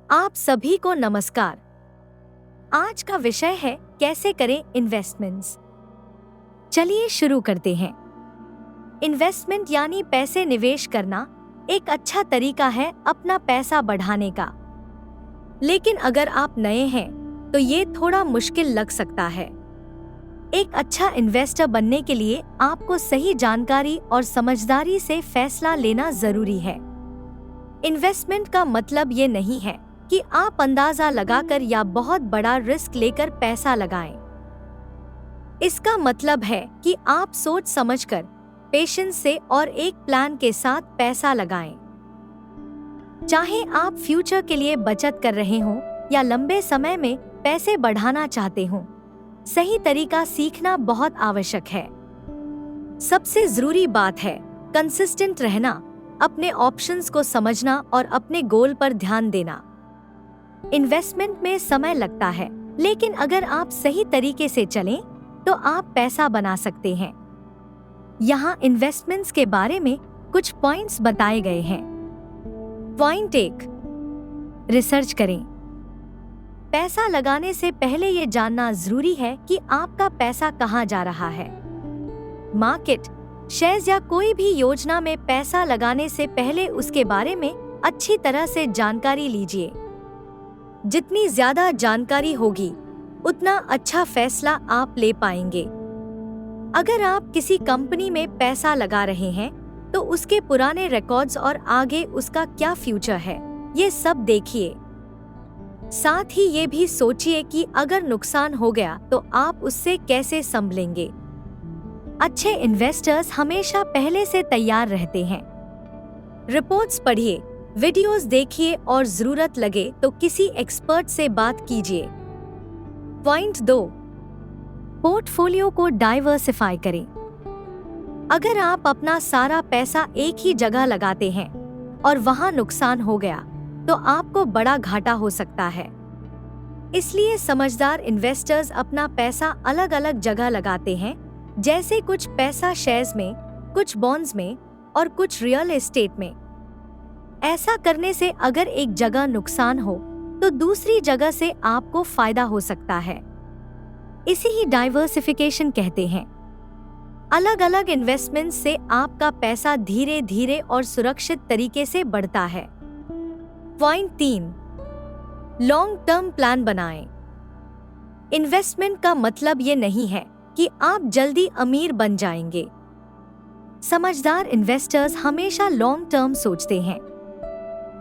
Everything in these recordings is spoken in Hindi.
आप सभी को नमस्कार। आज का विषय है कैसे करें इन्वेस्टमेंट्स। चलिए शुरू करते हैं। इन्वेस्टमेंट यानी पैसे निवेश करना एक अच्छा तरीका है अपना पैसा बढ़ाने का। लेकिन अगर आप नए हैं तो ये थोड़ा मुश्किल लग सकता है। एक अच्छा इन्वेस्टर बनने के लिए आपको सही जानकारी और समझदारी से फैसला लेना जरूरी है। इन्वेस्टमेंट का मतलब ये नहीं है कि आप अंदाजा लगाकर या बहुत बड़ा रिस्क लेकर पैसा लगाएं। इसका मतलब है कि आप सोच समझकर, पेशेंस से और एक प्लान के साथ पैसा लगाएं। चाहे आप फ्यूचर के लिए बचत कर रहे हों या लंबे समय में पैसे बढ़ाना चाहते हों, सही तरीका सीखना बहुत आवश्यक है। सबसे जरूरी बात है कंसिस्टेंट रहना, अपने ऑप्शंस को समझना और अपने गोल पर ध्यान देना। इन्वेस्टमेंट में समय लगता है, लेकिन अगर आप सही तरीके से चलें तो आप पैसा बना सकते हैं। यहाँ इन्वेस्टमेंट्स के बारे में कुछ पॉइंट्स बताए गए हैं। पॉइंट 1, रिसर्च करें। पैसा लगाने से पहले ये जानना जरूरी है कि आपका पैसा कहाँ जा रहा है। मार्केट, शेयर्स या कोई भी योजना में पैसा लगाने से पहले उसके बारे में अच्छी तरह से जानकारी लीजिए। जितनी ज्यादा जानकारी होगी, उतना अच्छा फैसला आप ले पाएंगे। अगर आप किसी कंपनी में पैसा लगा रहे हैं, तो उसके पुराने रिकॉर्ड्स और आगे उसका क्या फ्यूचर है, ये सब देखिए। साथ ही ये भी सोचिए कि अगर नुकसान हो गया तो आप उससे कैसे संभलेंगे। अच्छे इन्वेस्टर्स हमेशा पहले से तैयार रहते हैं। रिपोर्ट्स पढ़िए, वीडियोस देखिए और जरूरत लगे तो किसी एक्सपर्ट से बात कीजिए। पॉइंट 2, पोर्टफोलियो को डाइवर्सिफाई करें। अगर आप अपना सारा पैसा एक ही जगह लगाते हैं और वहां नुकसान हो गया, तो आपको बड़ा घाटा हो सकता है। इसलिए समझदार इन्वेस्टर्स अपना पैसा अलग अलग जगह लगाते हैं, जैसे कुछ पैसा शेयर्स में, कुछ बॉन्ड्स में और कुछ रियल एस्टेट में। ऐसा करने से अगर एक जगह नुकसान हो तो दूसरी जगह से आपको फायदा हो सकता है। इसी ही डाइवर्सिफिकेशन कहते हैं। अलग अलग इन्वेस्टमेंट से आपका पैसा धीरे धीरे और सुरक्षित तरीके से बढ़ता है। पॉइंट 3, लॉन्ग टर्म प्लान बनाएं। इन्वेस्टमेंट का मतलब ये नहीं है कि आप जल्दी अमीर बन जाएंगे। समझदार इन्वेस्टर्स हमेशा लॉन्ग टर्म सोचते हैं।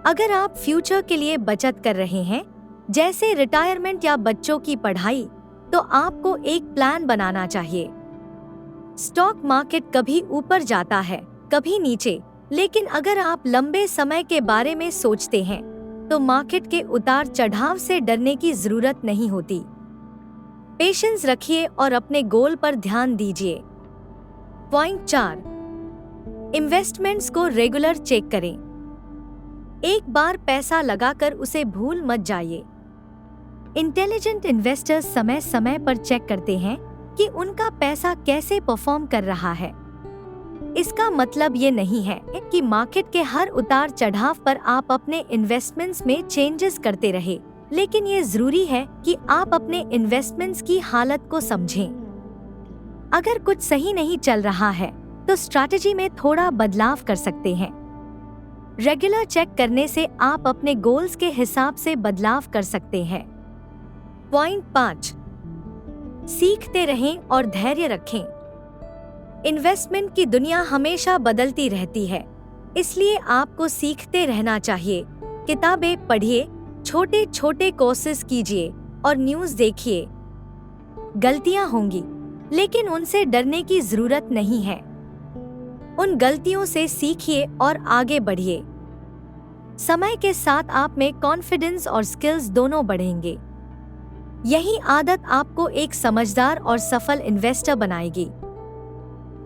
अगर आप फ्यूचर के लिए बचत कर रहे हैं, जैसे रिटायरमेंट या बच्चों की पढ़ाई, तो आपको एक प्लान बनाना चाहिए। स्टॉक मार्केट कभी ऊपर जाता है, कभी नीचे, लेकिन अगर आप लंबे समय के बारे में सोचते हैं, तो मार्केट के उतार चढ़ाव से डरने की जरूरत नहीं होती। पेशेंस रखिए और अपने गोल पर ध्यान दीजिए। पॉइंट 4, इन्वेस्टमेंट्स को रेगुलर चेक करें। एक बार पैसा लगाकर उसे भूल मत जाइए। इंटेलिजेंट इन्वेस्टर्स समय समय पर चेक करते हैं कि उनका पैसा कैसे परफॉर्म कर रहा है। इसका मतलब ये नहीं है कि मार्केट के हर उतार चढ़ाव पर आप अपने इन्वेस्टमेंट्स में चेंजेस करते रहे, लेकिन ये जरूरी है कि आप अपने इन्वेस्टमेंट्स की हालत को समझें। अगर कुछ सही नहीं चल रहा है, तो स्ट्रैटेजी में थोड़ा बदलाव कर सकते हैं। रेगुलर चेक करने से आप अपने गोल्स के हिसाब से बदलाव कर सकते हैं। पॉइंट 5, सीखते रहें और धैर्य रखें। इन्वेस्टमेंट की दुनिया हमेशा बदलती रहती है, इसलिए आपको सीखते रहना चाहिए। किताबें पढ़िए, छोटे छोटे कोर्सेज कीजिए और न्यूज़ देखिए। गलतियां होंगी, लेकिन उनसे डरने की जरूरत नहीं है। उन गलतियों से सीखिए और आगे बढ़िए। समय के साथ आप में कॉन्फिडेंस और स्किल्स दोनों बढ़ेंगे। यही आदत आपको एक समझदार और सफल इन्वेस्टर बनाएगी।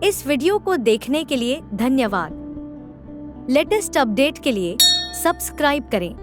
इस वीडियो को देखने के लिए धन्यवाद। लेटेस्ट अपडेट के लिए सब्सक्राइब करें।